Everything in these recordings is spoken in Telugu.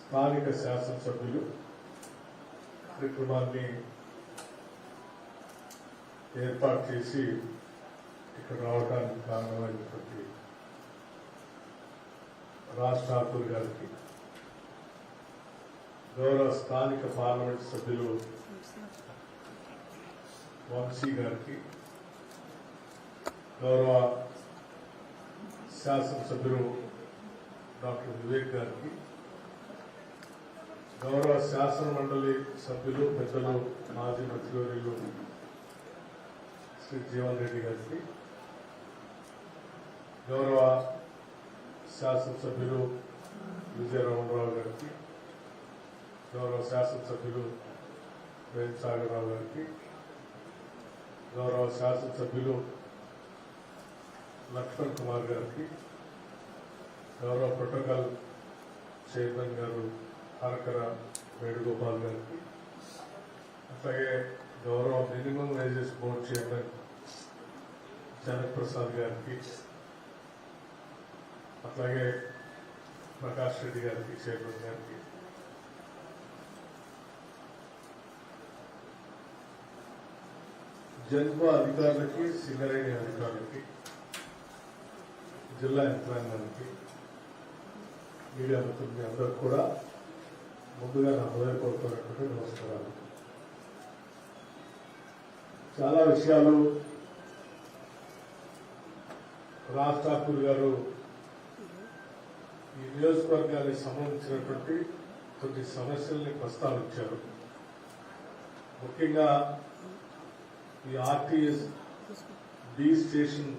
స్థానిక శాసనసభ్యులు కార్యక్రమాన్ని ఏర్పాటు చేసి ఇక్కడ రావడానికి కారణమైనటువంటి రాజ్ ఠాకూర్ గారికి, గౌరవ స్థానిక పార్లమెంట్ సభ్యులు వంశీ గారికి, గౌరవ శాసనసభ్యులు డాక్టర్ వివేక్ గారికి, గౌరవ శాసన మండలి సభ్యులు పెద్దలు మాజీ మంత్రివర్యులు శ్రీ జీవన్ రెడ్డి గారికి, గౌరవ శాసనసభ్యులు విజయరామరావు గారికి, గౌరవ శాసనసభ్యులు వేణుసాగరరావు గారికి, గౌరవ శాసనసభ్యులు లక్ష్మణ్ కుమార్ గారికి, గౌరవ ప్రోటోకాల్ చైర్మన్ గారు హారకర వేణుగోపాల్ గారికి, అట్లాగే గౌరవ minimum wages board chairman Janak Prasad గారికి, అట్లాగే ప్రకాష్ రెడ్డి గారికి, చైర్మన్ గారికి, జన్మ అధికారులకి, సింగరేణి అధికారులకి, జిల్లా యంత్రాంగానికి, మీడియా మిత్రులకి అందరూ కూడా ముందుగా నా హృదయపూర్వకమైనటువంటి నమస్కారాలు. చాలా విషయాలు రాజ్ ఠాకూర్ గారు ఈ నియోజకవర్గానికి సంబంధించినటువంటి కొన్ని సమస్యల్ని ప్రస్తావించారు. ముఖ్యంగా ఈ ఆర్టీఎస్ డి స్టేషన్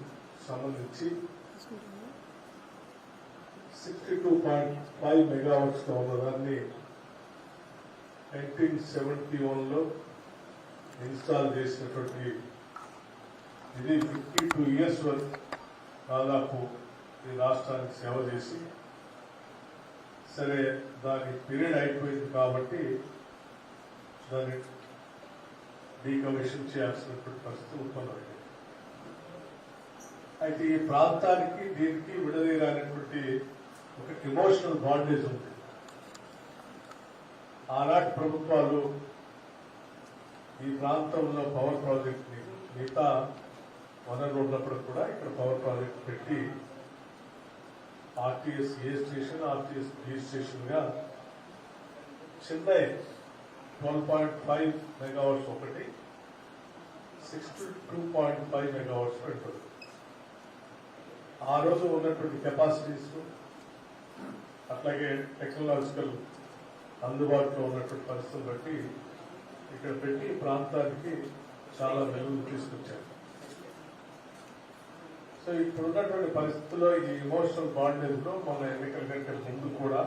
సంబంధించి 62.5 మెగావాట్స్ తో ఉన్నదాన్ని 1971లో ఇన్స్టాల్ చేసినటువంటి ఇది 52 ఇయర్స్ వరకు దాదాపు ఈ రాష్ట్రానికి సేవ చేసి, సరే దాని పీరియడ్ అయిపోయింది కాబట్టి దాన్ని డీకమిషన్ చేయాల్సినటువంటి పరిస్థితి ఉత్పన్నమైంది. అయితే ఈ ప్రాంతానికి దీనికి విడదీయరానటువంటి ఒక ఎమోషనల్ బాండేజ్ ఉంది. ఆనాటి ప్రభుత్వాలు ఈ ప్రాంతంలో పవర్ ప్రాజెక్ట్ ని మిగతా వనరులు ఉన్నప్పుడు కూడా ఇక్కడ పవర్ ప్రాజెక్ట్ పెట్టి ఆర్టీఎస్ ఏ స్టేషన్, ఆర్టీఎస్ బి స్టేషన్ గా చెన్నై 12.5 మెగావాట్స్ ఒకటి, 62.5 మెగావాట్స్ పెడుతుంది. ఆ రోజు ఉన్నటువంటి కెపాసిటీస్ అట్లాగే టెక్నాలజికల్ అందుబాటులో ఉన్నటువంటి పరిస్థితులు బట్టి ఇక్కడ పెట్టి ప్రాంతానికి చాలా వెలుగులు తీసుకొచ్చారు. సో ఇప్పుడున్నటువంటి పరిస్థితుల్లో ఈ ఇమోషనల్ బాండేజ్ లో మన ఎన్నికల కంటే ముందు కూడా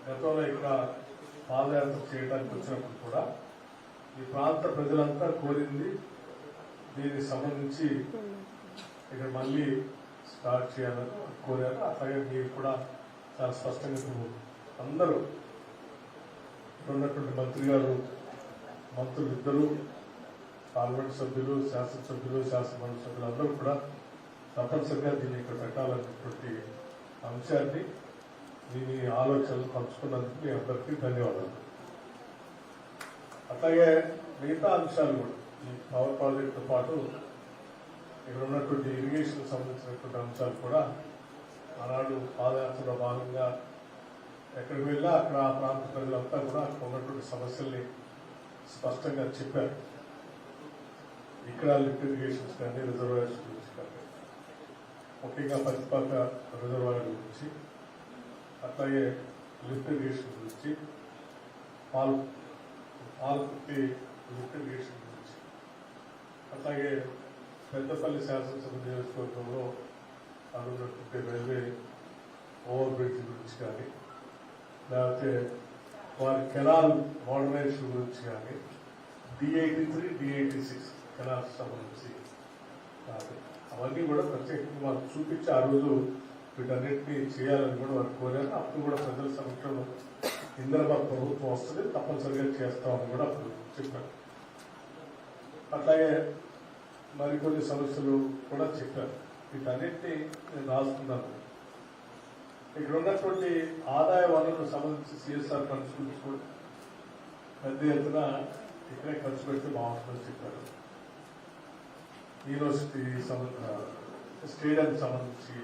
గతంలో ఇక్కడ పాదయాత్ర చేయడానికి వచ్చినప్పుడు కూడా ఈ ప్రాంత ప్రజలంతా కోరింది దీనికి సంబంధించి ఇక్కడ మళ్ళీ స్టార్ట్ చేయాలని కోరారు. అట్లాగే మీరు కూడా చాలా స్పష్టంగా ఇప్పుడు అందరూ ఉన్నటువంటి మంత్రి గారు, మంత్రులు ఇద్దరు, పార్లమెంట్ సభ్యులు, శాసనసభ్యులు, శాసనమండలి సభ్యులు అందరూ కూడా తప్పనిసరిగా దీన్ని ఇక్కడ పెట్టాలనేటువంటి అంశాన్ని దీని ఆలోచనలు పంచుకున్నందుకు మీ అందరికీ ధన్యవాదాలు. అట్లాగే మిగతా అంశాలు కూడా ఈ పవర్ ప్రాజెక్టుతో పాటు ఇక్కడ ఉన్నటువంటి ఇరిగేషన్ సంబంధించినటువంటి అంశాలు కూడా ఆనాడు పాదయాత్రలో భాగంగా ఎక్కడికి వెళ్ళా అక్కడ ఆ ప్రాంత ప్రజలంతా కూడా అక్కడ ఉన్నటువంటి సమస్యల్ని స్పష్టంగా చెప్పారు. ఇక్కడ లిఫ్ట్ ఇరిగేషన్స్ కానీ, రిజర్వాయర్స్ గురించి కానీ, ముఖ్యంగా పచ్చిపాక రిజర్వాయర్ గురించి, అట్లాగే లిఫ్ట్ ఇరిగేషన్ గురించి, పాల్కుర్తి లిఫ్ట్ ఇరిగేషన్ గురించి, అట్లాగే పెద్దపల్లి శాసనసభ నియోజకవర్గంలో అనున్నటువంటి రైల్వే ఓవర్ బ్రిడ్జ్ గురించి కానీ, లేకపోతే వారి కెనాల్ మోడర్నైజేషన్ గురించి కానీ, D83, D86 కెనాల్స్ సంబంధించి అవన్నీ కూడా ప్రత్యేకంగా వారు చూపించి ఆ రోజు వీటన్నిటినీ చేయాలని కూడా వారు కోరారు. అప్పుడు కూడా ప్రజల సమక్షంలో ఇందిరాబాద్ ప్రభుత్వం వస్తుంది, తప్పనిసరిగా చేస్తామని కూడా అప్పుడు చెప్పారు. అట్లాగే మరికొన్ని సమస్యలు కూడా చెప్పారు. వీటన్నిటినీ నేను రాసుకున్నాను. ఇక్కడ ఉన్నటువంటి ఆదాయ వనరులకు సంబంధించి సిఎస్ఆర్ ఫండ్స్ గురించి కూడా పెద్ద ఎత్తున ఇక్కడే ఖర్చు పెడితే బాగుంటుందని చెప్పారు. యూనివర్సిటీ స్టేడియం సంబంధించి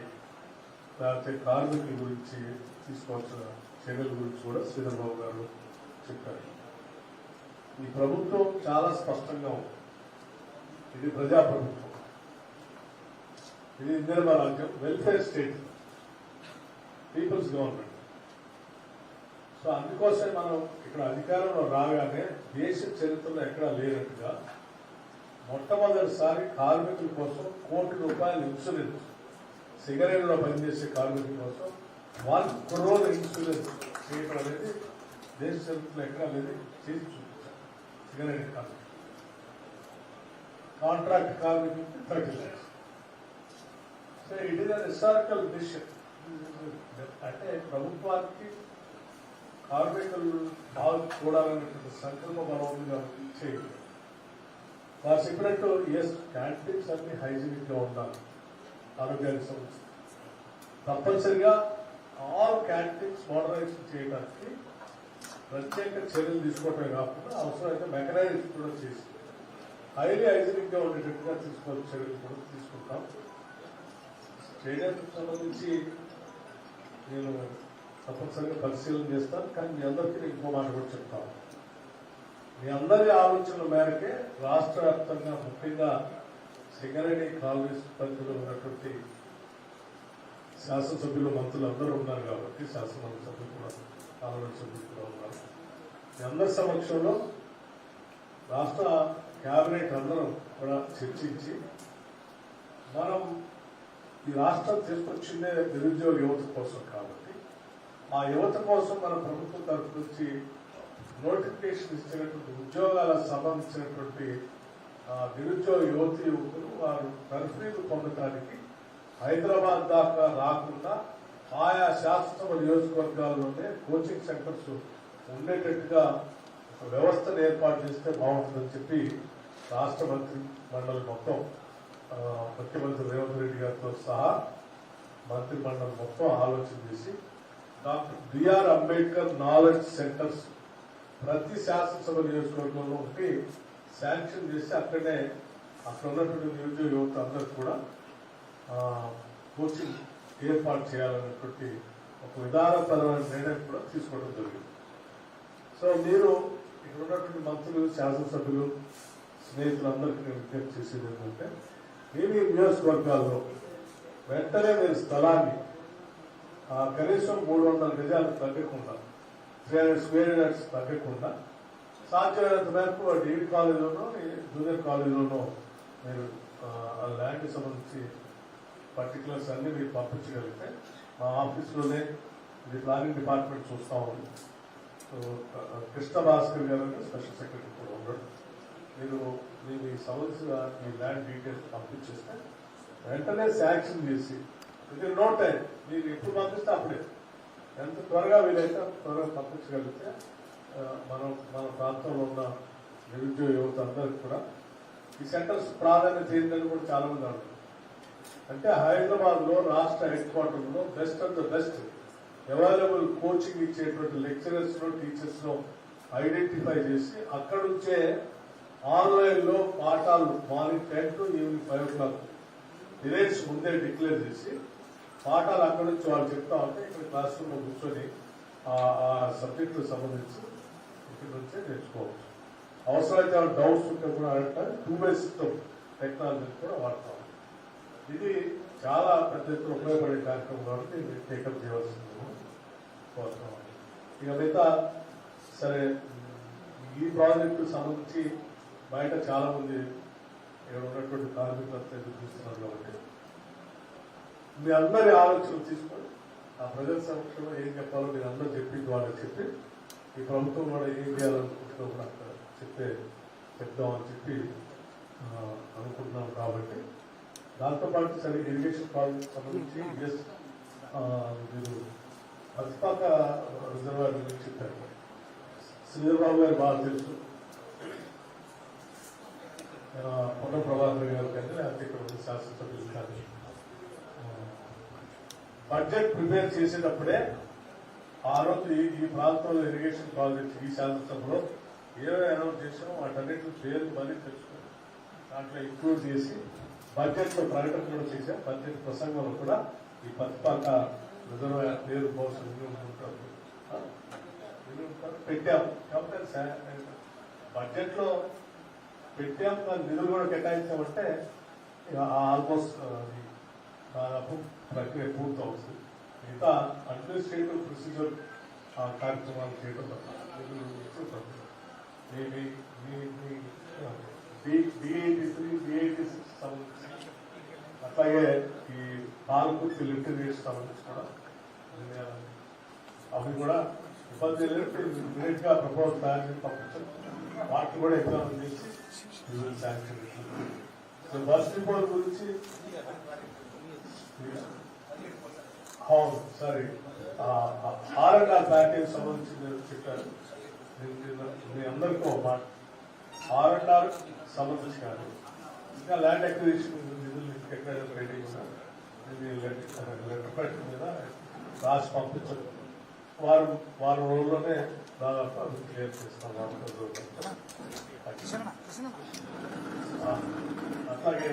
లేకపోతే కార్మికుల గురించి తీసుకోవాల్సిన చర్యల గురించి కూడా శ్రీధర్ బాబు గారు చెప్పారు. ఈ ప్రభుత్వం చాలా స్పష్టంగా ఉంది. ఇది ప్రజాప్రభుత్వం, ఇది ఇందిరమ్మ రాజ్యం, welfare state, people's government. So అందుకోసం మనం ఇక్కడ అధికారంలో రాగానే దేశ చరిత్రలో ఎక్కడా లేనట్టుగా మొట్టమొదటిసారి కార్మికుల కోసం ₹1 కోటి ఇన్సూరెన్స్, సిగరెట్లో పనిచేసే కార్మికుల కోసం 1 crore ఇన్సూరెన్స్ చేయడం అనేది దేశ చరిత్రలో ఎక్కడా లేదు. చేసి చూపించారు. సిగరెట్ కార్మికులు, కాంట్రాక్ట్ కార్మికులకి 30 lakhs. So it is an historical decision. అంటే ప్రభుత్వానికి కార్మికులు బాగా చూడాలనేటువంటి సంకల్ప బలంగా చేయాలి. వారు చెప్పినట్టు ఎస్, క్యాంటీన్స్ అన్ని హైజీనిక్ గా ఉండాలి. ఆరోగ్యానికి సంబంధించి తప్పనిసరిగా ఆల్ క్యాంటీన్స్ మోడరైజేషన్ చేయడానికి ప్రత్యేక చర్యలు తీసుకోవటమే కాకుండా అవసరమైతే మెకనైజేషన్ కూడా చేసి హైలీ హైజీనిక్ గా ఉండేటట్టుగా తీసుకోవాల్సిన చర్యలు కూడా తీసుకుంటాం. స్టేడియంకి సంబంధించి నేను తప్పనిసరిగా పరిశీలన చేస్తాను. కానీ మీ అందరికీ ఇంకో మాట కూడా చెప్తాను. మీ అందరి ఆలోచనల మేరకే రాష్ట్ర వ్యాప్తంగా ముఖ్యంగా సింగరేణి కాలనీస్ పరిధిలో ఉన్నటువంటి శాసనసభ్యులు, మంత్రులు అందరూ ఉన్నారు కాబట్టి శాసనమండలి సభ్యులు కూడా, పార్లమెంట్ సభ్యులు కూడా ఉన్నారు. మీ అందరి సమక్షంలో రాష్ట్ర కేబినెట్ అందరం కూడా చర్చించి మనం ఈ రాష్ట్రం తీసుకొచ్చిందే నిరుద్యోగ యువత కోసం కాబట్టి ఆ యువత కోసం మన ప్రభుత్వం తరఫు నుంచి నోటిఫికేషన్ ఇచ్చినటువంటి ఉద్యోగాలకు సంబంధించినటువంటి నిరుద్యోగ యువకులు వారు తర్ఫీదు పొందడానికి హైదరాబాద్ దాకా రాకుండా ఆయా శాసనసభ నియోజకవర్గాల్లోనే కోచింగ్ సెంటర్స్ ఉండేటట్టుగా ఒక వ్యవస్థను ఏర్పాటు చేస్తే బాగుంటుందని చెప్పి రాష్ట్ర మంత్రి మండలి మొత్తం, ముఖ్యమంత్రి రేవంత్ రెడ్డి గారితో సహా మంత్రి మండలి మొత్తం ఆలోచన చేసి doctor BR Ambedkar knowledge centres ప్రతి శాసనసభ నియోజకవర్గంలో ఒకటి శాంక్షన్ చేసి అక్కడే అక్కడ ఉన్నటువంటి నిరుద్యోగ యువత అందరికి కూడా కోచింగ్ ఏర్పాటు చేయాలనేటువంటి ఒక విధానపరమైన నిర్ణయం కూడా తీసుకోవడం జరిగింది. సో మీరు ఇక్కడ ఉన్నటువంటి మంత్రులు, శాసనసభ్యులు, స్నేహితులందరికీ నేను విజ్ఞప్తి చేసేది ఏంటంటే, మీరు ఈ నియోజకవర్గాల్లో వెంటనే మీరు స్థలాన్ని కనీసం 300 గజాలు తగ్గకుండా, 300 స్క్వేర్ యార్డ్స్ తగ్గకుండా సాధ్యమైనంత మేరకు డిగ్రీ కాలేజీలోనో జూనియర్ కాలేజీలోనో మీరు ఆ ల్యాండ్కి సంబంధించి పర్టికులర్స్ అన్ని మీరు పంపించగలిగితే మా ఆఫీస్లోనే ఇది ప్లానింగ్ డిపార్ట్మెంట్ చూస్తూ ఉంది. సో కృష్ణ భాస్కర్ గారు స్పెషల్ సెక్రటరీ కూడా ఉన్నాడు. మీరు మీ సంబంధించిన మీ ల్యాండ్ డీటెయిల్స్ పంపించేస్తే వెంటనే శాంక్షన్ చేసి ఇది నో టైం, మీరు ఎప్పుడు పంపిస్తే అప్పుడే, ఎంత త్వరగా వీలైతే త్వరగా పంపించగలిగితే మన ప్రాంతంలో ఉన్న నిరుద్యోగ యువత అందరికి కూడా ఈ సెంటర్స్ ప్రాధాన్యత ఏంటని కూడా చాలా మంది అడుగుతారు. అంటే హైదరాబాద్ లో రాష్ట్ర హెడ్ క్వార్టర్ లో best of the best available coaching ఇచ్చేటువంటి లెక్చరర్స్ లో, టీచర్స్ లో ఐడెంటిఫై చేసి అక్కడ నుంచే ఆన్లైన్ లో పాఠాలు morning 10 to evening 5 o'clock periods ముందే డిక్లేర్ చేసి పాఠాలు అక్కడి నుంచి వాళ్ళు చెప్తా ఉంటే ఇక్కడ క్లాస్ రూమ్ లో కూర్చొని ఆ సబ్జెక్టులకు సంబంధించి ఇక్కడ నుంచే నేర్చుకోవచ్చు. అవసరమైతే డౌట్స్ ఉంటే కూడా అడగటానికి 2-way సిస్టమ్ టెక్నాలజీ కూడా వాడతాం. ఇది చాలా పెద్ద ఎత్తున ఉపయోగపడే కార్యక్రమం కాబట్టి మీరు టేకప్ చేయవలసింది కోరుతున్నాం. ఇక మిగతా సరే, ఈ ప్రాజెక్టుకు సంబంధించి బయట చాలా మంది ఇక్కడ ఉన్నటువంటి కార్మికులంతా ఎదురు చూస్తున్నారు కాబట్టి మీ అందరి ఆలోచనలు తీసుకొని ఆ ప్రజల సమక్షంలో ఏం చెప్పాలో మీరు అందరూ చెప్పింది వాళ్ళకి చెప్పి ఈ ప్రభుత్వం కూడా ఏం చేయాలనుకుంటుందో కూడా అక్కడ చెప్దామని చెప్పి అనుకుంటున్నాం. కాబట్టి దాంతోపాటు సరే ఇరిగేషన్ ప్రాజెక్ట్ సంబంధించి మీరు అతిపాక రిజర్వాయర్ గురించి చెప్పారు. శ్రీధర్బాబు గారు బాగా తెలుసు, పొన్న ప్రభాకర్ గారు కానీ లేకపోతే ఇక్కడ ఉన్న శాసనసభ్యులు కానీ బడ్జెట్ ప్రిపేర్ చేసేటప్పుడే ఆ రోజు ఈ ప్రాంతంలో ఇరిగేషన్ ప్రాజెక్ట్స్ ఈ శాసనసభలో ఏవైనా అనౌన్స్ చేసినా వాటన్నిటి పేరు మళ్ళీ తెచ్చుకుని దాంట్లో ఇంక్లూడ్ చేసి బడ్జెట్ లో ప్రకటన కూడా చేశాం. బడ్జెట్ ప్రసంగంలో కూడా ఈ పత్తిపాక రిజర్వాయర్ పేరు కోసం పెట్టాం. కాబట్టి బడ్జెట్ లో పెట్టాం, దాని నిధులు కూడా కేటాయించామంటే ఆల్మోస్ట్ దాదాపు ప్రక్రియ పూర్తవుతుంది. మిగతా అడ్మినిస్ట్రేటివ్ ప్రొసీజర్ కార్యక్రమాలు చేయడం DIT3, సంబంధించి అట్లాగే ఈ పాలకుర్తి లిఫ్ట్ ఇరిగేషన్ సంబంధించి కూడా అవి కూడా ఇబ్బంది లేదు. ఇమీడియట్ గా ప్రపోజల్ తయారు చేసి పంపించాం. వాటిని కూడా ఎగ్జామ్ చేసి శాంక్షన్. బస్ రిపోర్ట్ గురించి సారీ R&R ప్యాకేజ్ సంబంధించి చెప్పారు. మీ అందరికీ ఒక మాట, R&R సంబంధించి కాదు, ఇంకా ల్యాండ్ అక్విజిషన్ నిధులు ఎక్కడ రెడీ లెటర్ ప్యాడ్ మీద రాసి పంపించదు. వారం రోజుల్లోనే దాదాపు అది క్లియర్ చేస్తాం. అట్లాగే